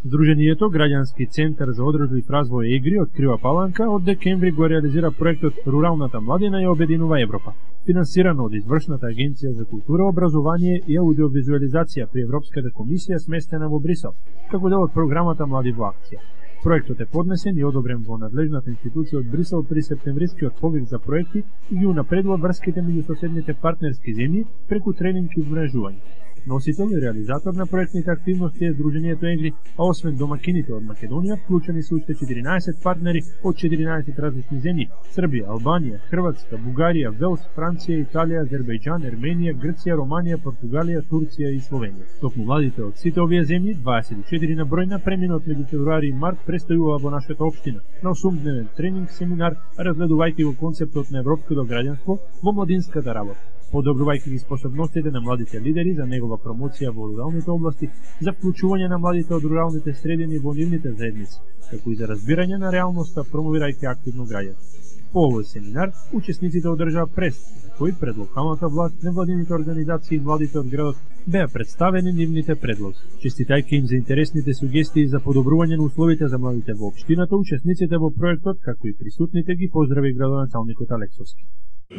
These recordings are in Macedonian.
Здруженијето Граѓански центар за одржлив развој ЕГРИ од Крива Паланка од декември го реализира проектот Руралната младина ја обединува Европа, финансирано од Извршната агенција за култура, образование и аудиовизуализација при Европската комисија сместена во Брисел, како дел од програмата Млади во акција. Проектот е поднесен и одобрен во надлежната институција од Брисел при септемврискиот повик за проекти и ги унапредува врските меѓу соседните партнерски земји преку тренинг и вмрежување. Носител и реализатор на проектните активности е Здруженијето ЕГРИ, а освен домакините од Македонија, вклучени се уште 14 партнери од 14 различни земји: Србија, Албанија, Хрватска, Бугарија, Велс, Франција, Италија, Азербејџан, Ерменија, Грција, Романија, Португалија, Турција и Словенија. Токму младите од сите овие земји, 24 на број, на преминот меѓу февруари и март престојува во нашата општина на 8-дневен тренинг семинар, разгледувајќи го концептот на европското граѓанство во младинската работа, подобрувајќи ги способностите на младите лидери за негова промоција во руралните области, за вклучување на младите од руралните средини во нивните заедници, како и за разбирање на реалноста, промовирајќи активно граѓанство. По овој семинар, учесниците одржаа прес, кој пред локалната власт, невладините организации и младите од градот беа представени нивните предлози. Честитајќи им за интересните сугестии за подобрување на условите за младите во општината, учесниците во проектот, како и присутните, ги поздрави градоначалникот Алексовски.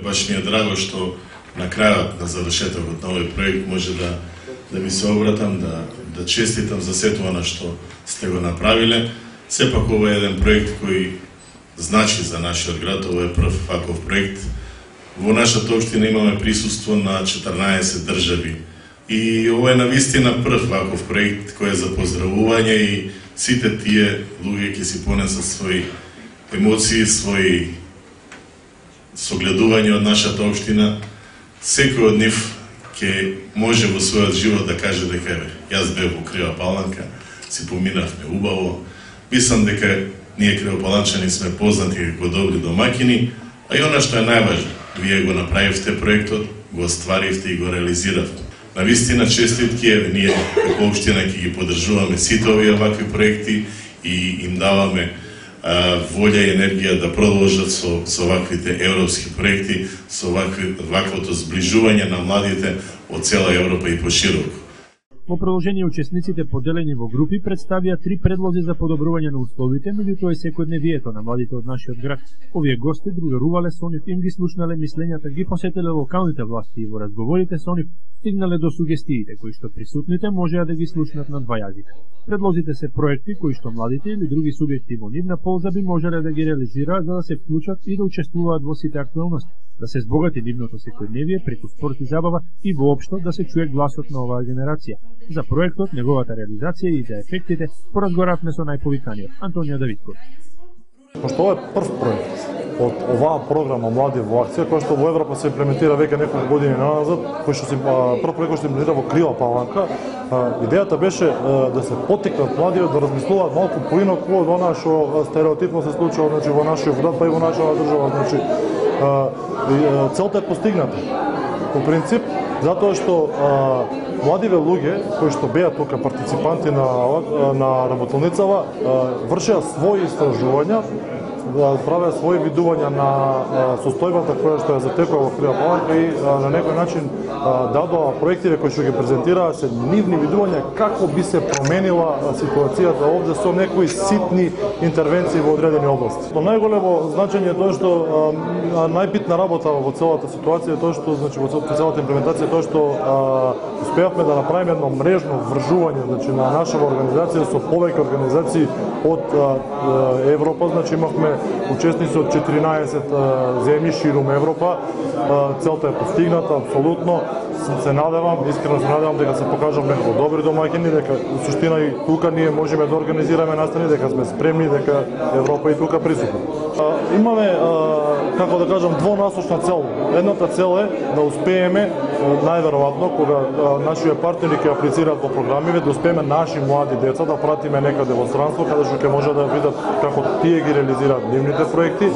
Баш ми е драго што на крајот на завршетокот на овој проект може да ми се обратам, да честитам за сето она што сте го направиле. Сепак ова е еден проект кој значи за нашиот град, ова е прв ваков проект. Во нашата општина имаме присуство на 14 држави и ова е навистина прв ваков проект кој е за поздравување и сите тие луѓе ќе си понесат своји емоции, своји согледување од нашата општина. Секој од нив ќе може во својот живот да каже дека јас бев во Крива Паланка, си поминавме убаво. Мислам дека ние кривопаланчани сме познати како добри домакини, а и она што е најважно, вие го направивте проектот, го остваривте и го реализиравте. Навистина честитки, ние како општина ќе ги поддржуваме сите овие вакви проекти и им даваме волја и енергија да продолжат со ваквите европски проекти, со ваквото сближување на младите од цела Европа и пошироко. Во продолжение, учесниците, поделени во групи, представија 3 предлози за подобрување на условите, меѓу тоа и секојдневието на младите од нашиот град. Овие гости другарувале со нив, им ги слушнале мислењата, ги посетиле локалните власти и во разговорите со нив стигнале до сугестиите, кои што присутните можеа да ги слушнат на 2 јазика. Предлозите се проекти кои што младите или други субјекти во нивна полза би можеле да ги реализираат за да се вклучат и да учествуваат во сите актуелности, да се збогати нивното секојдневие преку спорт и забава и воопшто да се чуе гласот на оваа генерација. За проектот, неговата реализација и за ефектите поразговаравме со најповиканиот Антонио Давидков. Пошто ова е прв проект од оваа програма Млади во акција, која што во Европа се имплементира веќе неколку години назад, кој што прв проект кој што се имплементира во Крива Паланка, идејата беше да се поттикнат младите да размислуваат малку поинаку од она што стереотипно се случува, значи во нашиот град, па и во нашата држава, значи целта е постигната. По принцип, затоа што младиве луѓе кои што беа тука партиципанти на работилницава вршеа своји истражувања, правеа своји видувања на состојбата која што ја затекува во Крива Паланка и на некој начин дадоа проектите кои што ги презентираа се нивни видувања како би се променила ситуацијата овде со некои ситни интервенции во одредени области. Но најголемо значење е тоа што најбитна работа во целата ситуација е тоа што, значи во целата имплементација е тоа што успеавме да направиме едно мрежно вржување, значи на нашава организација со повеќе организации од Европа, значи имавме учесници од 14 земји ширум Европа. Целта е постигната апсолутно. Се надевам, искрено се надевам дека се покажавме како добри домаќини, дека во суштина и тука ние можеме да организираме настани, дека сме спремни, дека Европа и тука присутна. Имаме, како да кажам, двонасочна цел. Едната цел е да успееме, најверојатно, кога нашите партнери ќе аплицираат по програмиве, да успееме наши млади деца да пратиме некаде во странство, каде што ќе може да видат како тие ги реализираат нивните проекти,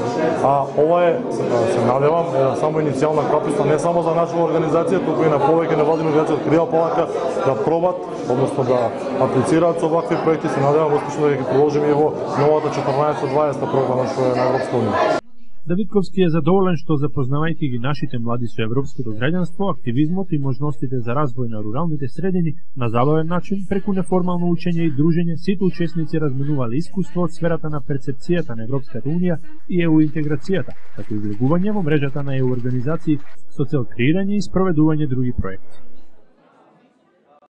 а ова е, се надевам, само иницијална капица не само за нашата организација, туку и на повеќе невладини организации од Крива Паланка да пробат, односно да аплицираат со вакви проекти. Се надевам успешно да ги продолжиме и во новата 14-20 програма што е на Европска унија. Давидковски е задоволен што запознавајќи ги нашите млади со европското граѓанство, активизмот и можностите за развој на руралните средини на забавен начин, преку неформално учење и дружење, сите учесници разменувале искуство од сферата на перцепцијата на Европската унија и ЕУ интеграцијата, како и влегување во мрежата на ЕУ организации со цел креирање и спроведување други проекти.